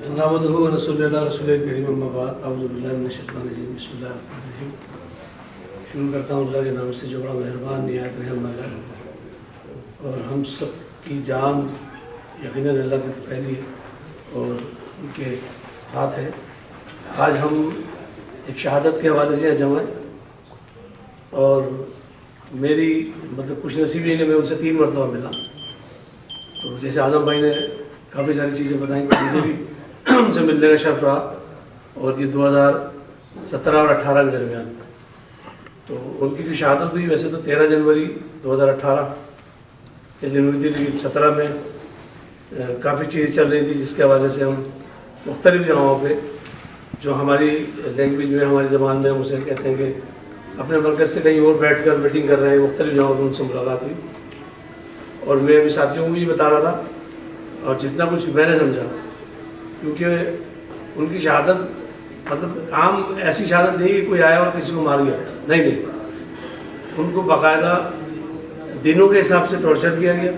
नहमदुहु व नसल्ली अला रसूलिल करीम अम्मा बाद अऊज़ु बिल्लाहि मिनश शैतानिर रजीम बिस्मिल्लाहिर रहमानिर रहीम। शुरू करता हूँ अल्लाह के नाम से जो बड़ा मेहरबान निहायत रहम वाला है। और हम सब की जान यकीनन अल्लाह की फैली है और उनके हाथ है। आज हम एक शहादत के हवाले से जमा है और मेरी मतलब खुश नसीबी है कि मैं उनसे 3 मरतबा मिला। तो जैसे आज़म भाई ने काफ़ी सारी चीज़ें बताई, तो मुझे भी उनसे मिलने का शर्फ रहा और ये 2017 और 18 के दरमियान। तो उनकी भी शहादत हुई वैसे तो 13 जनवरी 2018 के दिन हुई थी, लेकिन 17 में काफ़ी चीज़ें चल रही थी जिसके हवाले से हम मुख्तलिफ़ जगहों पे जो हमारी लैंग्वेज में हमारी ज़बान में हम उसे कहते हैं कि अपने मरकज़ से कहीं और बैठ कर मीटिंग कर रहे हैं, मुख्तलिफ़ जगहों पर उनसे मुलाकात हुई। और मैं अभी साथियों को ये बता रहा था और जितना कुछ मैंने समझा, क्योंकि उनकी शहादत मतलब आम ऐसी शहादत नहीं कि कोई आया और किसी को मार गया, नहीं, उनको बाकायदा दिनों के हिसाब से टॉर्चर किया गया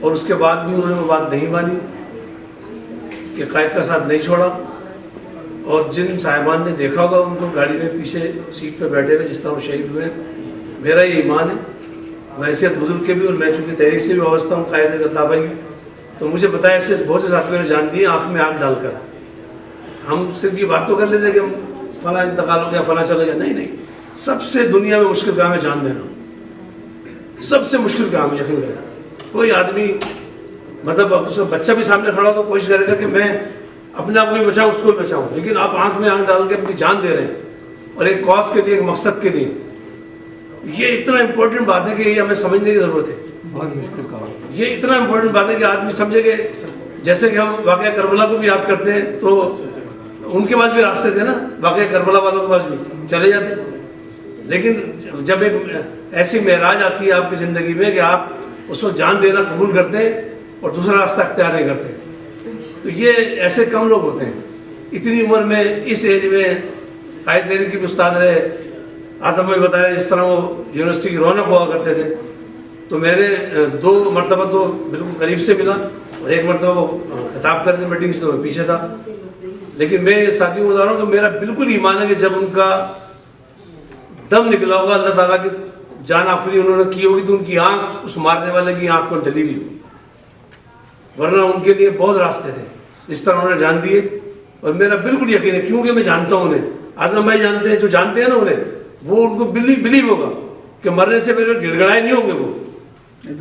और उसके बाद भी उन्होंने वो बात नहीं मानी कि कायद का साथ नहीं छोड़ा। और जिन साहिबान ने देखा होगा उनको गाड़ी में पीछे सीट पे बैठे हुए जिस तरह वो शहीद हुए, मेरा ये ईमान है वैसे बुजुर्ग के भी, और मैं चूँकि तहरीक से भी वाबस्ता हूँ कायदे गद्दाफा की, तो मुझे पता है ऐसे बहुत से साथियों ने जान दिए आँख में आँख डालकर। हम सिर्फ ये बात तो कर लेते कि हम फला इंतकाल हो गया, फला चला गया, नहीं, सबसे दुनिया में मुश्किल काम है जान देना, सबसे मुश्किल काम है। यकीन करें कोई आदमी मतलब बच्चा भी सामने खड़ा हो तो कोशिश करेगा कि मैं अपने आप को भी बचाऊँ उसको भी बचाऊँ, लेकिन आप आँख में आँख डाल के अपनी जान दे रहे हैं और एक कॉज के लिए, एक मकसद के लिए। ये इतना इम्पोर्टेंट बात है कि ये हमें समझने की ज़रूरत है। बहुत मुश्किल काम है ये इतना इम्पोर्टेंट बात है कि आदमी समझे कि जैसे कि हम वाक़या करबला को भी याद करते हैं तो उनके पास भी रास्ते थे ना, वाक़या करबला वालों के पास भी चले जाते, लेकिन जब एक ऐसी महराज आती है आपकी ज़िंदगी में कि आप उसको जान देना कबूल करते हैं और दूसरा रास्ता अख्तियार नहीं करते, तो ये ऐसे कम लोग होते हैं। इतनी उम्र में इस एज में कायद तहरीक के उस्ताद रहे, आज़म भाई बता रहे जिस तरह वो यूनिवर्सिटी की रौनक हुआ करते थे। तो मैंने 2 मरतबा तो बिल्कुल करीब से मिला और 1 मरतबा वो खिताब करने मीटिंग से तो मैं पीछे था, लेकिन मैं साथियों को बता रहा हूँ कि मेरा बिल्कुल ईमान है कि जब उनका दम निकला होगा, अल्लाह ताला की जान आफरी उन्होंने की होगी, तो उनकी आँख उस मारने वाले की आँख पर जली हुई होगी, वरना उनके लिए बहुत रास्ते थे इस तरह उन्होंने जान दिए। और मेरा बिल्कुल यकीन है क्योंकि मैं जानता हूँ उन्हें, आज़म भाई जानते हैं, जो जानते हैं ना उन्हें, वो उनको बिलीव होगा कि मरने से पहले गिड़गड़ाए नहीं होंगे,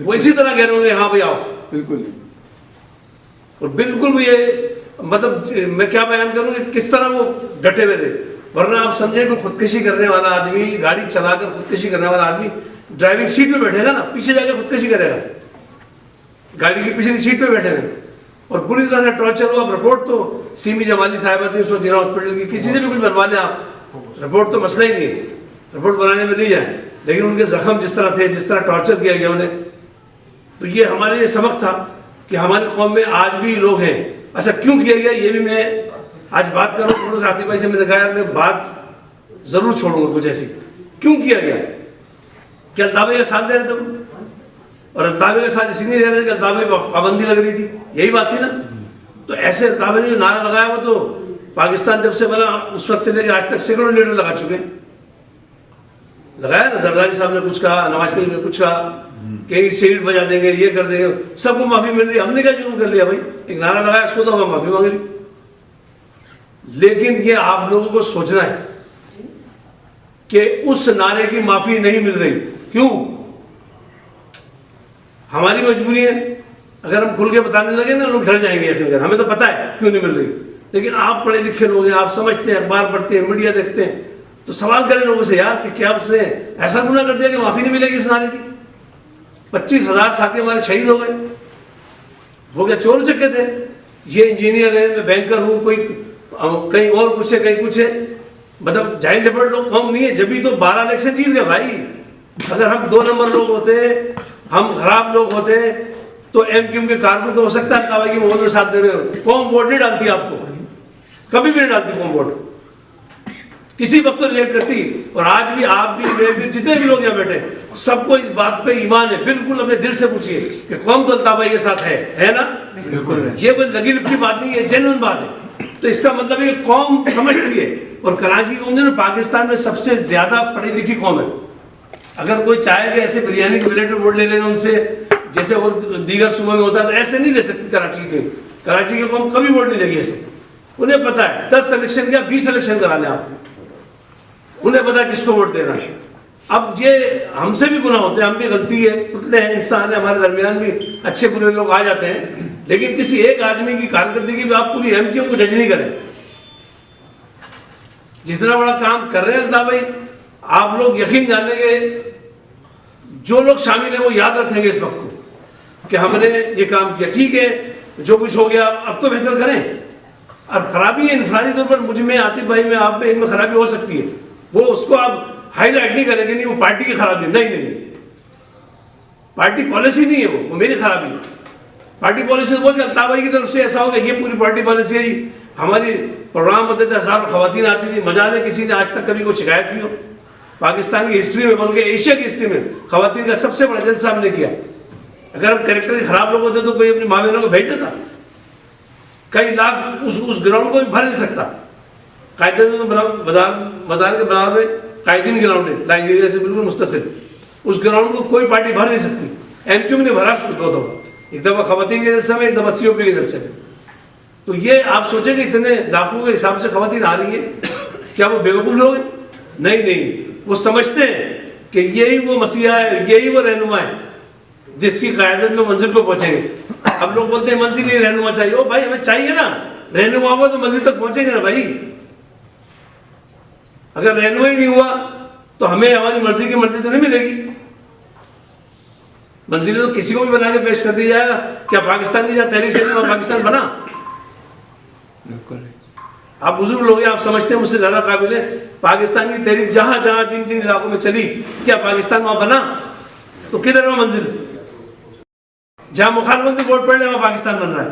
वो इसी तरह कह रहे होंगे हाँ भाई आओ, बिल्कुल। और बिल्कुल ये मतलब मैं क्या बयान करूँ कि किस तरह वो डटे हुए थे, वरना आप समझे कि खुदकशी करने वाला आदमी, गाड़ी चलाकर खुदकशी करने वाला आदमी ड्राइविंग सीट में बैठेगा ना, पीछे जाकर खुदकशी करेगा, गाड़ी की पिछली सीट पे बैठे हुए और पूरी तरह टॉर्चर हुआ। रिपोर्ट तो सीमी जमाली साहिबा थी उसको जिला हॉस्पिटल की, किसी से भी कुछ बनवा लें आप, रिपोर्ट तो मसला ही नहीं है, रिपोर्ट बनाने में नहीं जाए, लेकिन उनके जख्म जिस तरह थे, जिस तरह टॉर्चर किया गया उन्हें, तो ये हमारे लिए सबक था कि हमारी कौम में आज भी लोग हैं। अच्छा क्यों किया गया ये भी मैं आज बात करूँ, थोड़ा साथी भाई से मैंने कहा यार मैं बात ज़रूर छोड़ूंगा कुछ ऐसी, क्यों किया गया, क्या अल्ताफ़े का साथ दे रहे थे और अल्ताफ़े के साथ इसलिए दे रहे थे कि अल्ताफ़े पाबंदी लग रही थी, यही बात थी ना। तो ऐसे अल्ताफ़े ने जो नारा लगाया वो तो पाकिस्तान जब से बना उस वक्त से लेकर आज तक सैकड़ों लीडर लगा चुके हैं, लगाया ना, जरदारी साहब ने कुछ कहा, नवाज शरीफ ने कुछ कहा कि सीट बजा देंगे, ये कर देंगे, सबको माफ़ी मिल रही, हमने क्या जुर्म कर लिया भाई, एक नारा लगाया 100 दफ़ा माफ़ी मांग ली। लेकिन ये आप लोगों को सोचना है कि उस नारे की माफ़ी नहीं मिल रही, क्यों? हमारी मजबूरी है, अगर हम खुल के बताने लगे ना लोग डर जाएंगे, यकीन कर, हमें तो पता है क्यों नहीं मिल रही, लेकिन आप पढ़े लिखे लोग हैं, आप समझते हैं, अखबार पढ़ते हैं, मीडिया देखते हैं, तो सवाल करें लोगों से यार कि क्या उसने ऐसा गुनाह कर दिया कि माफ़ी नहीं मिलेगी उस नारे की। 25,000 साथी हमारे शहीद हो गए, वो क्या चोर चक्के थे? ये इंजीनियर है, मैं बैंकर हूँ, कोई कहीं और कुछ है, कहीं कुछ है, मतलब जाहिल जबर लोग कौम नहीं है, जब भी तो 12 इलेक्शन जीत गए भाई। अगर हम 2 नंबर लोग होते, हम खराब लोग होते, तो MQM के कारकुन तो हो सकता है कावा की मोहब्बत में साथ दे रहे हो, कौम वोट नहीं डालती आपको, कभी भी नहीं डालती कौम वोट, किसी वक्त तो रिजेक्ट करती। और आज भी आप भी, मैं भी, जितने भी लोग यहाँ बैठे सबको इस बात पे ईमान है, बिल्कुल अपने दिल से पूछिए कि कौम तो अल्ताफ़ भाई के साथ है ना। ये कोई लगी लिपटी बात नहीं है, जेन्युइन बात है। तो इसका मतलब ये कौम समझती है, और कराची की कौम जो पाकिस्तान में सबसे ज्यादा पढ़ी लिखी कौम है। अगर कोई चाहे कि ऐसे बिरयानी के मिलिट्री वोट ले लेना उनसे, जैसे वो दीगर सूबों में होता है, तो ऐसे नहीं ले सकती कराची के। कराची की कौम कभी वोट नहीं लेगी ऐसे। उन्हें पता है 10 इलेक्शन क्या 20 इलेक्शन करा लें आप, उन्हें पता है किसको वोट देना है। अब ये हमसे भी गुनाह होते हैं, हम भी गलती है, पुतले हैं, इंसान है, हमारे दरमियान भी अच्छे बुरे लोग आ जाते हैं, लेकिन किसी एक आदमी की कारकर्दगी भी आप पूरी एमक्यू को जज नहीं करें। जितना बड़ा काम कर रहे हैं अल्ताफ भाई, आप लोग यकीन जानेंगे, जो लोग शामिल हैं वो याद रखेंगे इस वक्त को कि हमने ये काम किया। ठीक है, जो कुछ हो गया अब तो बेहतर करें। और खराबी है इंफरादी तौर पर मुझ में, आतिफ भाई में, आप में, इनमें खराबी हो सकती है, वो उसको आप हाईलाइट नहीं करेंगे, नहीं वो पार्टी की खराबी है, नहीं, पार्टी पॉलिसी नहीं है, वो मेरी खराबी है। पार्टी पॉलिसी वो कि अल्ताफ भाई की तरफ से ऐसा होगा, ये पूरी पार्टी पॉलिसी है। हमारी प्रोग्राम होते थे, हजारों खवातीन आती थी, मजा नहीं किसी ने आज तक कभी कोई शिकायत की हो। पाकिस्तान की हिस्ट्री में, बल्कि एशिया की हिस्ट्री में खवातीन का सबसे बड़ा जलसा हमने किया। अगर हम कैरेक्टर खराब लोग होते तो कोई अपनी माँ बहनों को भेज देता, कई लाख उस ग्राउंड को भी भर नहीं सकता। कायदे में बाजार के बराबर में कायदीन ग्राउंड है, नाइजीरिया से बिल्कुल मुस्तासिर, उस ग्राउंड को कोई पार्टी भर नहीं सकती। एमक्यू ने भरा उसको 2 दफा, एक दफा खवातीन के जलसे में, एक दफा सीओपी के जलसे में। तो ये आप सोचें कि इतने लाखों के हिसाब से खवातीन आ रही है, क्या वो बेवकूफ लोग हैं? नहीं, वो समझते हैं कि यही वो मसीहा है, यही वो रहनुमा है जिसकी क़यादत में मंजिल को पहुंचेंगे। अब लोग बोलते हैं मंजिल नहीं रहनुमा चाहिए। ओ भाई, हमें चाहिए ना, रहनुमा होगा तो मंजिल तक पहुंचेंगे ना भाई। अगर रहनुमा ही नहीं हुआ तो हमें हमारी मर्जी की मर्जी तो नहीं मिलेगी। मंजिल तो किसी को भी बना के पेश कर दिया जाएगा। क्या पाकिस्तान की जहाँ तहरीक शरीफ पाकिस्तान बना? आप बुजुर्ग लोग हैं, आप समझते हैं, मुझसे ज्यादा काबिल है। पाकिस्तान की तहरीक जहां जहां जिन जिन इलाकों में चली, क्या पाकिस्तान वहां बना? तो किधर है मंजिल? जहां मुखालफत वोट पड़ रहे वहां पाकिस्तान बन रहा है।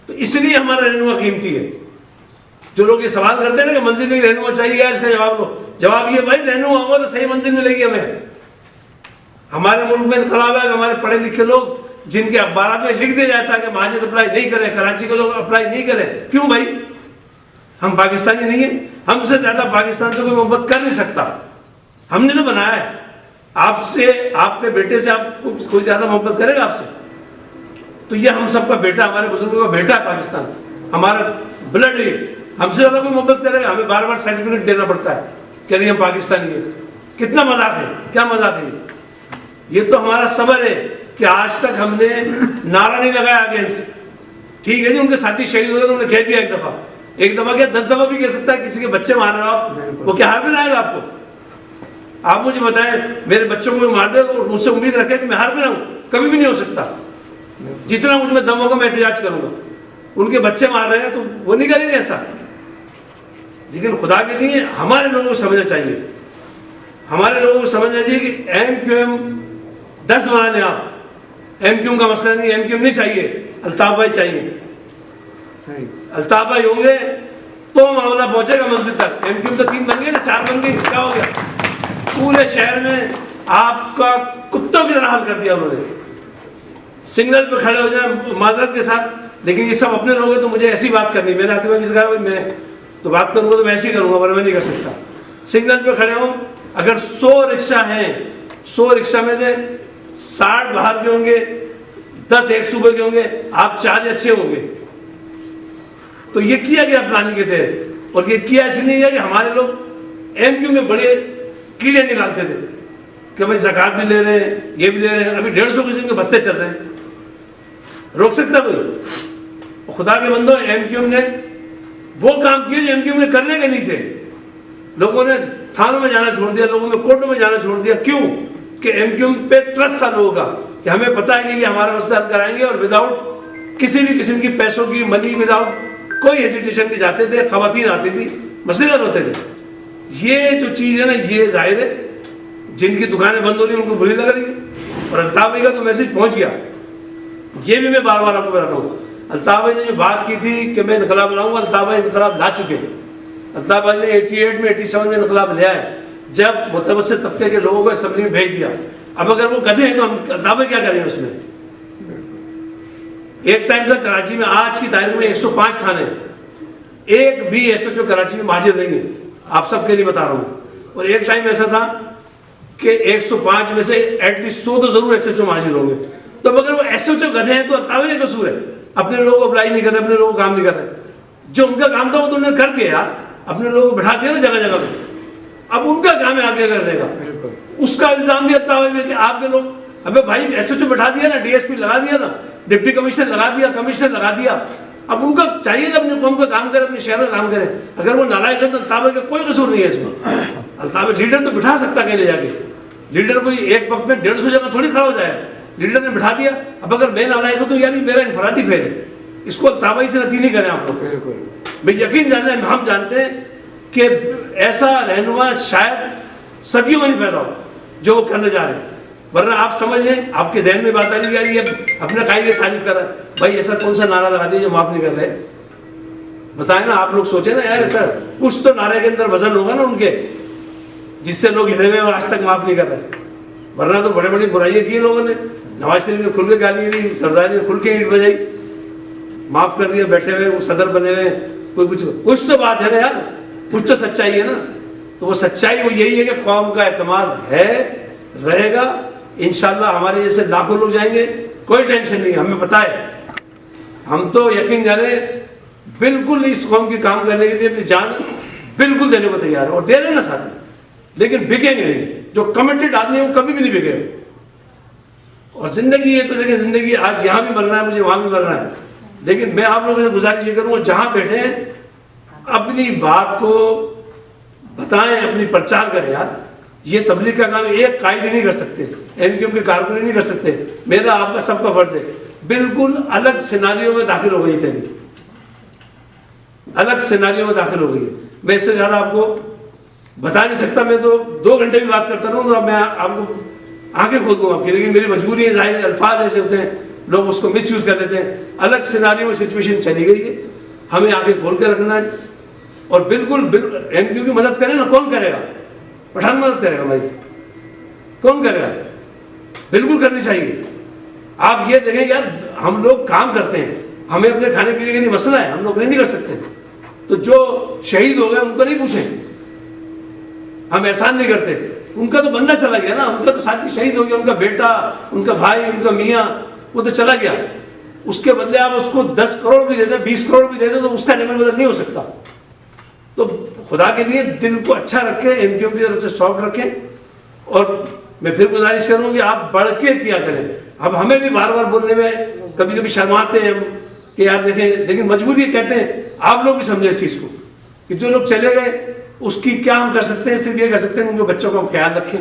तो इसलिए हमारा रहनुमा कीमती है। जो लोग ये सवाल करते हैं ना कि मंजिल नहीं रहनुमा चाहिए, इसका जवाब लो। जवाब ये भाई, रहनुमा होगा तो सही मंजिल मिलेगी हमें। हमारे मुल्क में इनकलाब है, हमारे पढ़े लिखे लोग जिनके अखबार में लिख दिया जाता है कि महाजर अप्लाई नहीं करें, कराची के लोग अप्लाई नहीं करें। क्यों भाई? हम पाकिस्तानी नहीं है? हमसे ज्यादा पाकिस्तान से कोई मोहब्बत कर नहीं सकता। हमने तो बनाया है। आपसे, आपके बेटे से आपको कोई ज्यादा मोहब्बत करेगा आपसे? तो ये हम सबका बेटा, हमारे बुजुर्गों का बेटा है पाकिस्तान, हमारा ब्लड है। हमसे ज्यादा कोई मोहब्बत करेगा? हमें बार बार सर्टिफिकेट देना पड़ता है कि नहीं हम पाकिस्तानी है। कितना मजाक है, क्या मजाक है ये? तो हमारा सबर है कि आज तक हमने नारा नहीं लगाया अगेंस्ट। ठीक है जी, उनके साथी शहीद हो गए, उन्होंने कह दिया एक दफा क्या 10 दफा भी कह सकता है। किसी के बच्चे मार रहे हो आप, वो क्या हार में आएगा आपको? आप मुझे बताएं, मेरे बच्चों को मार दे और मुझसे उम्मीद रखे कि मैं हार में रहूं? कभी भी नहीं हो सकता। जितना मुझ में दम होगा मैं एहतजाज करूंगा। उनके बच्चे मार रहे हैं तो वो नहीं करेंगे ऐसा। लेकिन खुदा के लिए हमारे लोगों को समझना चाहिए, हमारे लोगों को समझना चाहिए कि एमक्यूएम 10 बना लें आप। एमक्यूएम का मसला नहीं, एमक्यूएम नहीं चाहिए, अल्ताफ भाई चाहिए। अल्ताफ भाई होंगे तो मामला पहुंचेगा मंजिल तक। एमक्यूएम तो 3 बन गए ना, 4 बन गए, क्या हो गया? पूरे शहर में आपका कुत्तों की तरह हाल कर दिया उन्होंने। सिग्नल पे खड़े हो जाए माजरत के साथ, लेकिन ये सब अपने लोग हैं तो मुझे ऐसी बात करनी। मैंने आते हुए कहा मैं तो बात करूंगा तो मैं ऐसे ही करूंगा, वरना मैं नहीं कर सकता। सिग्नल पे खड़े हो, अगर 100 रिक्शा हैं, 100 रिक्शा में से 60 बाहर के होंगे, 10 एक सूबे के होंगे, आप 4 या 6 होंगे। तो ये किया गया प्लानिंग के तहत। और ये किया इसलिए गया कि हमारे लोग एमक्यू में बड़े कीड़े निकालते थे कि भाई ज़कात भी ले रहे हैं, ये भी ले रहे हैं। अभी 150 किस्म के भत्ते चल रहे हैं, रोक सकता कोई? खुदा के बंदो, एमक्यू ने वो काम किए जो एमक्यू में करने के नहीं थे। लोगों ने थानों में जाना छोड़ दिया, लोगों ने कोर्टों में जाना छोड़ दिया। क्यों? कि एमक्यू पे ट्रस्ट था लोगों का कि हमें पता है कि ये हमारा मसला हल कराएंगे, और विदाउट किसी भी किस्म की पैसों की मनी, विदाउट कोई हेजिटेशन के जाते थे। खवातीन आती थी, मसले हल होते थे। ये जो चीज़ है ना, ये जाहिर है जिनकी दुकानें बंद हो रही हैं उनको बुरी लग रही है। और अल्ताफ भाई का तो मैसेज पहुंच गया। ये भी मैं बार बार आपको बता रहा हूँ, अल्ताफ भाई ने जो बात की थी कि मैं इनकलाब लाऊंगा, अल्ताफ भाई इनकलाब ला चुके हैं। अल्ताफ भाई ने 88 में 87 में इनकलाब ले आए, जब मुतवस्सित तबके के लोगों को असेंबली में भेज दिया। अब अगर वो गधे हैं तो हम अल्ताफ भाई क्या करेंगे उसमें? एक टाइम था कराची में, आज की तारीख में 105 थाने, एक भी एसएचओ कराची में हाजिर नहीं है, आप सबके लिए बता रहा हूँ। और एक टाइम ऐसा था कि 105 में से एटलीस्ट 100 तो जरूर एसएचओ हाजिर होंगे। तो अगर वो एसएचओ गधे हैं तो अल्तावे का कसूर है, अपने लोगों को अप्लाई नहीं कर रहे, अपने लोगों को काम नहीं कर रहे। जो उनका काम था वो तो उन्होंने कर दिया यार, अपने लोगों को बैठा दिया ना जगह जगह पे, अब उनका काम है आगे करने का। उसका इल्जाम भी अल्तावे में कि आपके लोग, अबे भाई एसएचओ बैठा दिया ना, डीएसपी लगा दिया ना, डिप्टी कमिश्नर लगा दिया, कमिश्नर लगा दिया, अब उनका चाहिए ना अपने कौम का काम करे, अपने शहर में काम करे। अगर वो नालायक है तो अल्तावे का कोई कसूर नहीं है इसमें। अल्तावे लीडर तो बिठा सकता कहीं ले जाके, लीडर कोई एक वक्त में 150 जगह थोड़ी खड़ा हो जाए, लीडर ने बिठा दिया। अब अगर मैं नालायक हूं तो यार मेरा इनफरादी फेल है, इसको अल्तावाई से नती नहीं करें आप लोग। भाई यकीन जाने हम जानते हैं कि ऐसा रहनुमा शायद सदियों में नहीं पैदा हो जो वो करने जा रहे हैं। वरना आप समझ लें, आपके जहन में बात आ रही है, ये अपने कायदे की तारीफ कर रहा है, भाई ऐसा कौन सा नारा लगा दिया जो माफ नहीं कर रहे? बताए ना, आप लोग सोचे ना यार, ऐसा कुछ तो नारे के अंदर वजन होगा ना उनके, जिससे लोग हिले हुए और आज तक माफ नहीं कर रहे। वरना तो बड़े बड़ी बुराइयां की लोगों ने, नवाज शरीफ ने खुल के गाली दी, सरदारी ने खुल के ईंट बजाई, माफ कर दिया, बैठे हुए सदर बने हुए, कोई कुछ तो बात है ना यार, कुछ तो सच्चाई है ना। तो वो सच्चाई वो यही है कि कौम का एतमाद है, रहेगा इंशाल्लाह। हमारे जैसे लाखों लोग जाएंगे, कोई टेंशन नहीं, हमें पता है। हम तो यकीन जाने बिल्कुल इस कौम की काम करने के लिए अपनी जान बिल्कुल देने को तैयार है, और दे रहे ना साथी, लेकिन बिकेंगे नहीं। जो कमिटेड आदमी है वो कभी भी नहीं बिकेगा। और जिंदगी ये तो देखिए, जिंदगी आज यहाँ भी मरना है मुझे, वहां भी मरना है, लेकिन मैं आप लोगों से गुजारिश ये करूंगा, जहां बैठे अपनी बात को बताएं, अपनी प्रचार करें यार। ये तबलीग का काम एक कायद नहीं कर सकते, एमक्यूएम के कारकुन नहीं कर सकते। मेरा आपका सबका फर्ज है, बिल्कुल अलग सिनारियों में दाखिल हो गई थे, अलग सिनारियों में दाखिल हो गई है। मैं इससे ज्यादा आपको बता नहीं सकता, मैं तो 2 घंटे भी बात करता रहूं तो अब मैं आपको आंखें खोल दूं आपकी, लेकिन मेरी मजबूरी है, जाहिर अल्फाज ऐसे होते हैं, लोग उसको मिस यूज कर लेते हैं। अलग सिनारियों में सिचुएशन चली गई है, हमें आंखें खोल के रखना है। और बिल्कुल एमक्यू की मदद करें ना, कौन करेगा? पठान मदद करेगा भाई, कौन करेगा? बिल्कुल करनी चाहिए। आप ये देखें यार, हम लोग काम करते हैं, हमें अपने खाने पीने के लिए मसला है, हम लोग नहीं कर सकते। तो जो शहीद हो गए उनको नहीं पूछें, हम एहसान नहीं करते। उनका तो बंदा चला गया ना, उनका तो साथी शहीद हो गया, उनका बेटा, उनका भाई, उनका मियाँ, वो तो चला गया। उसके बदले आप उसको 10 करोड़ भी दे दे, 20 करोड़ भी दे दे, तो उसका निकल बदल नहीं हो सकता। तो खुदा के लिए दिल को अच्छा रखें, एमक्यूएम की तरफ से सॉफ्ट रखें। और मैं फिर गुजारिश करूंगा कि आप बढ़ के किया करें। अब हमें भी बार बार बोलने में कभी कभी शर्माते हैं हम कि यार देखें, लेकिन मजबूरी कहते हैं, आप लोग भी समझे इस चीज़ को कि जो लोग चले गए उसकी क्या हम कर सकते हैं? सिर्फ ये कर सकते हैं उनके बच्चों का ख्याल रखें,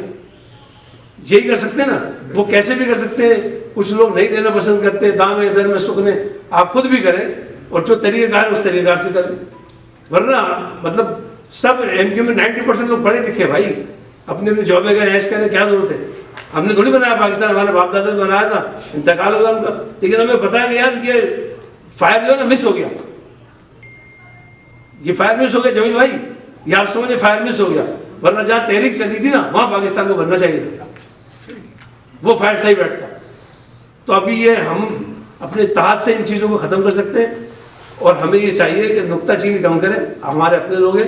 यही कर सकते हैं ना। वो कैसे भी कर सकते हैं, कुछ लोग नहीं देना पसंद करते, दाम है इधर में सुखने, आप खुद भी करें, और जो तरीक़ेकार है उस तरीक़ेकार से करें। वरना मतलब सब एमक्यू में 90% लोग पढ़े लिखे भाई, अपने अपनी जॉब वगैरह ऐश करने क्या जरूरत है? हमने थोड़ी बनाया पाकिस्तान, हमारे बाप दादा ने बनाया था, इंतकाल होगा उनका, लेकिन हमें पता है कि यार ये फायर जो है ना मिस हो गया, ये फायर मिस हो गया जमील भाई, ये आप समझे फायर मिस हो गया। वरना जहाँ तहरीक चली थी ना, वहाँ पाकिस्तान को बनना चाहिए था, वो फायर सही बैठता। तो अभी ये हम अपने तहत से इन चीज़ों को ख़त्म कर सकते हैं। और हमें ये चाहिए कि नुक्ताचीनी कम करें, हमारे अपने लोग हैं,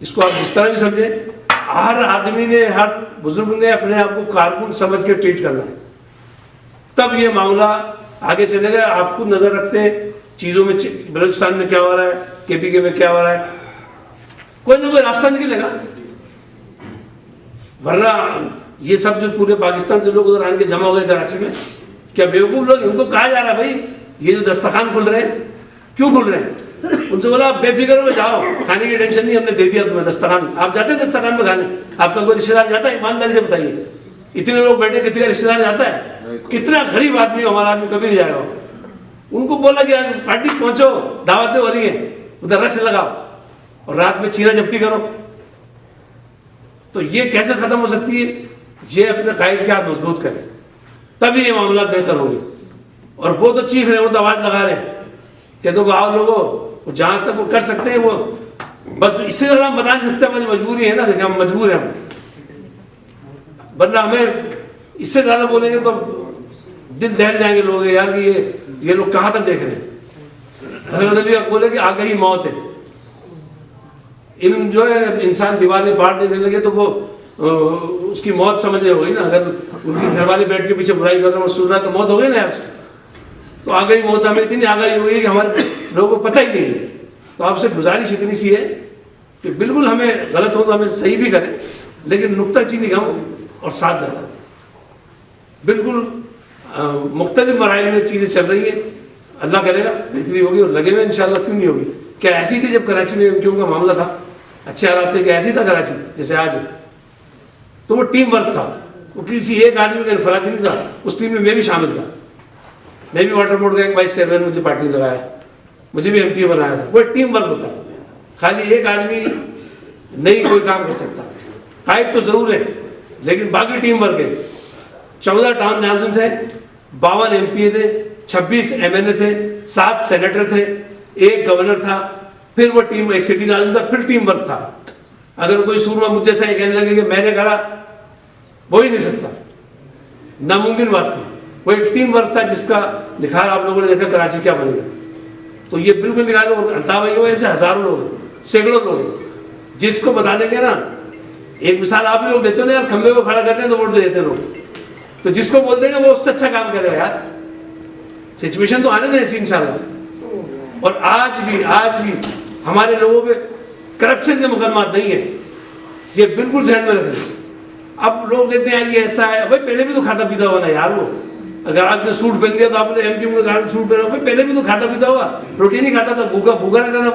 इसको आप जिस तरह भी समझें। हर आदमी ने, हर बुजुर्ग ने अपने आप को कारकुन समझ के ट्रीट करना है, तब ये मामला आगे चलेगा। आप खुद नजर रखते हैं चीज़ों में, बलूचिस्तान में क्या हो रहा है, केपीके में क्या हो रहा है, कोई ना कोई रास्ता निकलेगा। वरना ये सब जो पूरे पाकिस्तान से लोग उधर आने के जमा हो गए कराची में, क्या बेवकूफ़ लोग, इनको कहा जा रहा है भाई ये जो दस्तरखान खुल रहे हैं, क्यों खुल रहे हैं? उनसे बोला आप बेफिक्र हो जाओ, खाने की टेंशन नहीं, हमने दे दिया तुम्हें दस्तरखान। आप जाते हैं दस्तरखान में खाने? आपका कोई रिश्तेदार जाता है? ईमानदारी से बताइए, इतने लोग बैठे, किसी का रिश्तेदार जाता है? कितना गरीब आदमी हो हमारा आदमी, कभी नहीं जाएगा। उनको बोला कि यार पार्टी पहुंचो, दावतें हो रही है, उधर रश लगाओ और रात में चीना जब्ती करो। तो ये कैसे खत्म हो सकती है? ये अपने कायद के हाथ मजबूत करें, तभी ये मामला बेहतर होंगे। और वो तो चीख रहे, वो तो आवाज लगा रहे कि देखो आओ लोगों, जहां तक वो कर सकते हैं वो, बस इससे ज्यादा हम बता नहीं सकते, हमारी मजबूरी है ना, देखिए हम मजबूर हैं हम, वरना हमें इससे ज्यादा बोलेंगे तो दिल दहल जाएंगे लोग यार कि ये लोग कहाँ तक देख रहे हैं। हज़रत अली का बोले कि आ गई मौत है। इल्म जो है इंसान दीवारें बाढ़ देने लगे तो वो उसकी मौत समझने हो गई ना। अगर उनकी घरवाली बैठ के पीछे बुराई कर रहे हैं और सुन रहा है तो मौत हो गई ना यार। तो आ गई मौत, हमें इतनी आ गई हुई कि हमारे लोगों को पता ही नहीं है। तो आपसे गुजारिश इतनी सी है कि बिल्कुल हमें गलत हो तो हमें सही भी करें, लेकिन नुक्ताचीनी कम और साथ ज़्यादा दें। बिल्कुल मुख्तलिफ मराइल में चीज़ें चल रही हैं, अल्लाह करेगा बेहतरी होगी और लगे हुए इंशाल्लाह, क्यों नहीं होगी। क्या ऐसी थी जब कराची में एमक्यू का मामला था, अच्छे हालात थे कि ऐसी था कराची जैसे आज है? तो वो टीम वर्क था, वो किसी एक आदमी का इनफरादी नहीं था। उस टीम में मैं भी शामिल था, मैं भी वाटर बोर्ड का एक वाइस चेयरमैन, मुझे पार्टी ने लगाया था, मुझे भी एमपी बनाया था। वो एक टीम वर्क होता है, खाली एक आदमी नहीं कोई काम कर सकता। कायद तो जरूर है लेकिन बाकी टीम वर्क है। 14 टाउन नाज़िम थे, 52 एमपी थे, 26 एमएनए थे, 7 सेनेटर थे, 1 गवर्नर था, फिर वो टीम एक सिटी नाज़िम था, फिर टीम वर्क था। अगर कोई सूरमा मुझे से कहने लगे कि मैंने करा, हो ही नहीं सकता, नामुमकिन बात थी। वो एक टीम वर्क था जिसका निखार आप लोगों ने देखा कराची क्या बन गया। तो ये बिल्कुल निकाल दो। अल्ताफ भाई को ऐसे हजारों लोग हैं, सैकड़ों लोग हैं, जिसको बता देंगे ना, एक मिसाल आप ही लोग देते हो ना यार, खंबे को खड़ा करते हैं तो वोट दे देते हैं लोग, तो जिसको बोल देंगे वो उससे अच्छा काम करेगा यार। सिचुएशन तो आने दें ऐसी इंशाल्लाह। और आज भी हमारे लोगों पे करप्शन के मुकदमा नहीं है, ये बिल्कुल ध्यान में रखें। अब लोग कहते हैं यार ये ऐसा है, भाई पहले भी तो खाता पीता हुआ ना यार। वो अगर आपने सूट पहन लिया तो आपने एमक्यू के कारण सूट पहना, भाई पहले भी तो खाता पीता हुआ, रोटी नहीं खाता था, भूखा रहता था।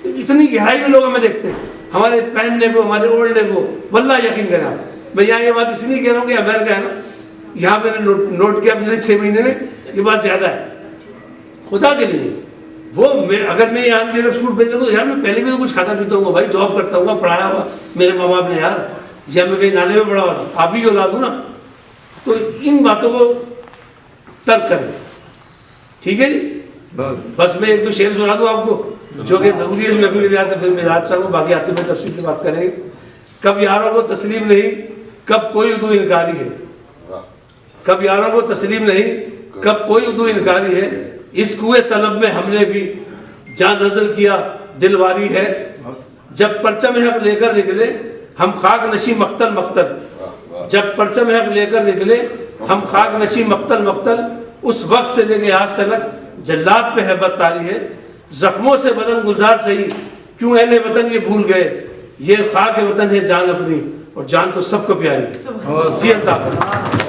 तो इतनी गहराई में लोग हमें देखते हैं, हमारे पहनने को, हमारे ओढ़ने को। वल्लाह यकीन करें आप, मैं यहाँ ये बात इसलिए कह रहा हूँ कि अमेरिका है ना, यहाँ मैंने नोट किया पिछले 6 महीने में, ये बात ज्यादा है खुदा के लिए। वो अगर मैं यहाँ मेरे सूट पहनने को, यार मैं पहले भी तो कुछ खाता पीता हूँ भाई, जॉब करता हूँ, पढ़ाया हुआ मेरे माँ बाप ने यार, या मैं कहीं नाले में पढ़ा हुआ था, आप ही की औलाद हूँ ना। तो इन बातों को तर्क करें, ठीक है जी। बस मैं 1-2 शेर सुना दूँ आपको जो कि जरूरी है महफिल के लिहाज से, फिर मिजाज साहब को बाकी आते हुए तफसील से बात करेंगे। कब यारों को तस्लीम नहीं, कब कोई उर्दू इनकारी है। कब यारों को तस्लीम नहीं, कब कोई उर्दू इनकारी है। इस कुएं तलब में हमने भी जान नजर किया, दिलवारी है। जब परचम हक लेकर निकले हम खाक नशी मख्तल मख्तल। जब परचम हक लेकर निकले हम खाक नशी मख्तल मख्तल। उस वक्त से लेके आज तक जल्लाद पे है बदतारी है। जख्मों से बदन गुलजार सही, क्यों अहले वतन ये भूल गए। ये खाक वतन है जान अपनी, और जान तो सबको प्यारी है। जी अल्लाह।